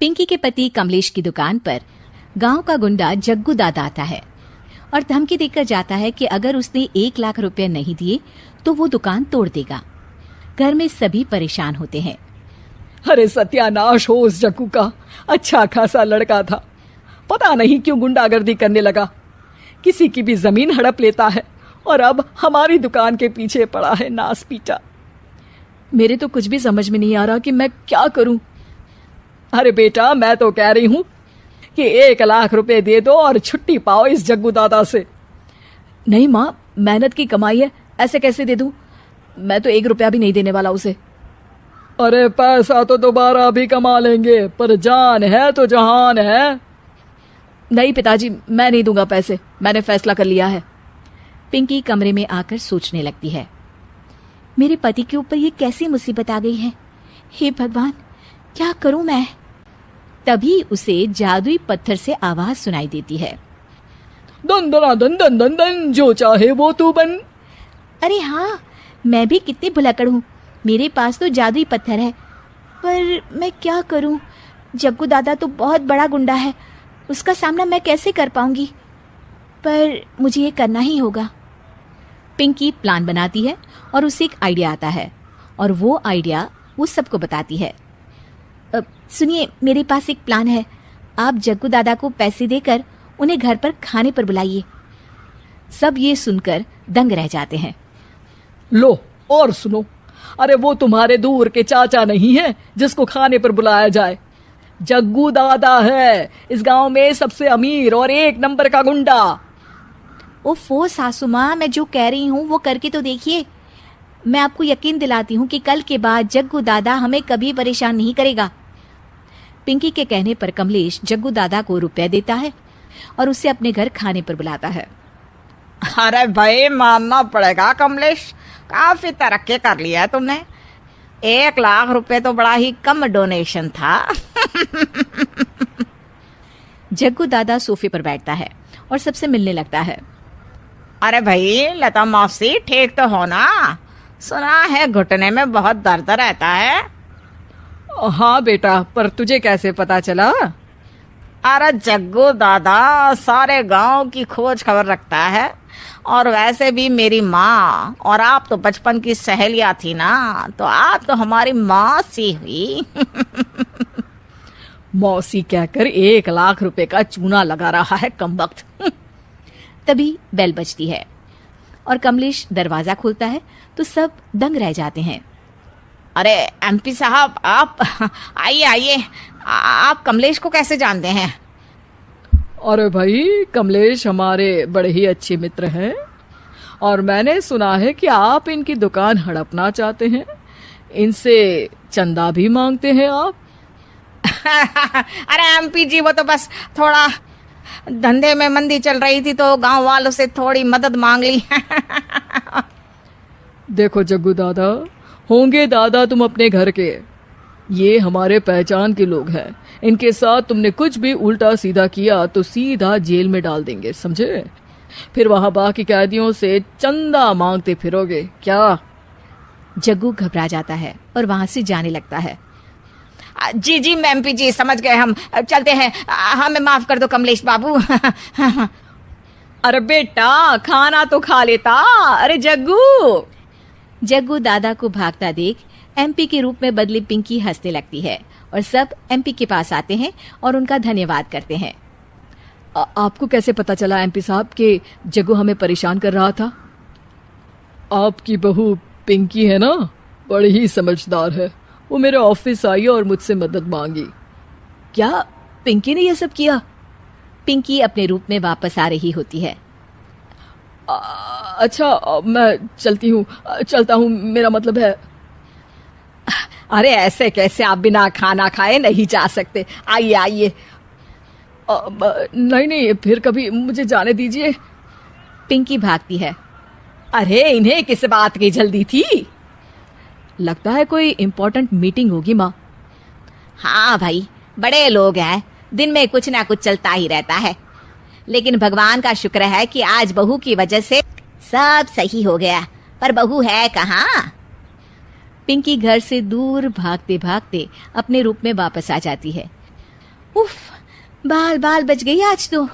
पिंकी के पति कमलेश की दुकान पर गांव का गुंडा जग्गू दादा आता है और धमकी देकर जाता है कि अगर उसने 1 लाख रुपए नहीं दिए तो वो दुकान तोड़ देगा। घर में सभी परेशान होते हैं। अरे सत्यानाश हो उस जग्गू का, अच्छा खासा लड़का था, पता नहीं क्यों गुंडागर्दी करने लगा। किसी की भी जमीन हड़प लेता है और अब हमारी दुकान के पीछे पड़ा है नास पीटा। मेरे तो कुछ भी समझ में नहीं आ रहा कि मैं क्या करूं। अरे बेटा, मैं तो कह रही हूं कि 1 लाख रुपए दे दो और छुट्टी पाओ इस जग्गू दादा से। नहीं माँ, मेहनत की कमाई है, ऐसे कैसे दे दूं? मैं तो 1 रुपया भी नहीं देने वाला उसे। अरे पैसा तो दोबारा भी कमा लेंगे, पर जान है तो जहान है। नहीं पिताजी, मैं नहीं दूंगा पैसे, मैंने फैसला कर लिया है। पिंकी कमरे में आकर सोचने लगती है, मेरे पति के ऊपर ये कैसी मुसीबत आ गई है। हे भगवान, क्या करूं मैं? तभी उसे जादुई पत्थर से आवाज सुनाई देती है, दन दना दन दन दन दन, जो चाहे वो तू बन। अरे हाँ, मैं भी कितनी भुलक्कड़ हूँ, मेरे पास तो जादुई पत्थर है, पर मैं क्या करूं? जग्गू दादा तो बहुत बड़ा गुंडा है, उसका सामना मैं कैसे कर पाऊंगी? पर मुझे ये करना ही होगा। पिंकी प्लान बनाती है और उसे एक आइडिया आता है और वो आइडिया वो सबको बताती है। सुनिए, मेरे पास एक प्लान है, आप जग्गू दादा को पैसे देकर उन्हें घर पर खाने पर बुलाइए। सब ये सुनकर दंग रह जाते हैं। लो और सुनो, अरे वो तुम्हारे दूर के चाचा नहीं है जिसको खाने पर बुलाया जाए, जग्गू दादा है, इस गांव में सबसे अमीर और 1 नंबर का गुंडा। ओफो सासू माँ, मैं जो कह रही हूँ वो करके तो देखिए। मैं आपको यकीन दिलाती हूँ कि कल के बाद जग्गू दादा हमें कभी परेशान नहीं करेगा। पिंकी के कहने पर कमलेश जग्गू दादा को रुपए देता है और उसे अपने घर खाने पर बुलाता है। अरे भाई, मानना पड़ेगा कमलेश, काफी तरक्की कर लिया है तुमने। 1 लाख रुपए तो बड़ा ही कम डोनेशन था। जग्गू दादा सोफे पर बैठता है और सबसे मिलने लगता है। अरे भाई लता मौसी, ठीक तो हो ना? सुना है घुटने में बहुत दर्द रहता है। हाँ बेटा, पर तुझे कैसे पता चला? अरे जग्गू दादा सारे गांव की खोज खबर रखता है, और वैसे भी मेरी माँ और आप तो बचपन की सहेलियां थी ना, तो आप तो हमारी मौसी हुई। मौसी कहकर 1 लाख रुपए का चूना लगा रहा है कमबख्त। तभी बेल बजती है और कमलेश दरवाजा खोलता है तो सब दंग रह जाते हैं। अरे एमपी साहब, आप आइए आइए, आप कमलेश को कैसे जानते हैं? अरे भाई, कमलेश हमारे बड़े ही अच्छे मित्र हैं और मैंने सुना है कि आप इनकी दुकान हड़पना चाहते हैं, इनसे चंदा भी मांगते हैं आप। अरे एमपी जी, वो तो बस थोड़ा धंधे में मंदी चल रही थी तो गांव वालों से थोड़ी मदद मांग ली। देखो जग्गू दादा, होंगे दादा तुम अपने घर के, ये हमारे पहचान के लोग हैं, इनके साथ तुमने कुछ भी उल्टा सीधा किया तो सीधा जेल में डाल देंगे, समझे? फिर वहां बाकी कैदियों से चंदा मांगते फिरोगे क्या? जग्गू घबरा जाता है और वहां से जाने लगता है। जी जी एमपी जी, समझ गए, हम चलते हैं, हमें माफ कर दो कमलेश बाबू। अरे बेटा, खाना तो खा लेता। अरे जग्गू। जग्गू दादा को भागता देख एमपी के रूप में बदली पिंकी हंसने लगती है और सब एमपी के पास आते हैं और उनका धन्यवाद करते हैं। आपको कैसे पता चला एमपी साहब कि जग्गू हमें परेशान कर रहा था? आपकी बहू पिंकी है ना, बड़ी ही समझदार है, वो मेरे ऑफिस आई और मुझसे मदद मांगी। क्या पिंकी ने यह सब किया? पिंकी अपने रूप में वापस आ रही होती है। अच्छा, मैं चलता हूँ, मेरा मतलब है। अरे ऐसे कैसे, आप बिना खाना खाए नहीं जा सकते, आइए आइए। नहीं, फिर कभी मुझे जाने दीजिए। पिंकी भागती है। अरे इन्हें किस बात की जल्दी थी? लगता है कोई इम्पोर्टेंट मीटिंग होगी माँ। हाँ भाई, बड़े लोग हैं, दिन में कुछ ना कुछ चलता ही रहता है, लेकिन भगवान का शुक्र है कि आज बहू की वजह से सब सही हो गया। पर बहू है कहाँ? पिंकी घर से दूर भागते भागते अपने रूप में वापस आ जाती है उफ, बाल बाल बच गई आज तो।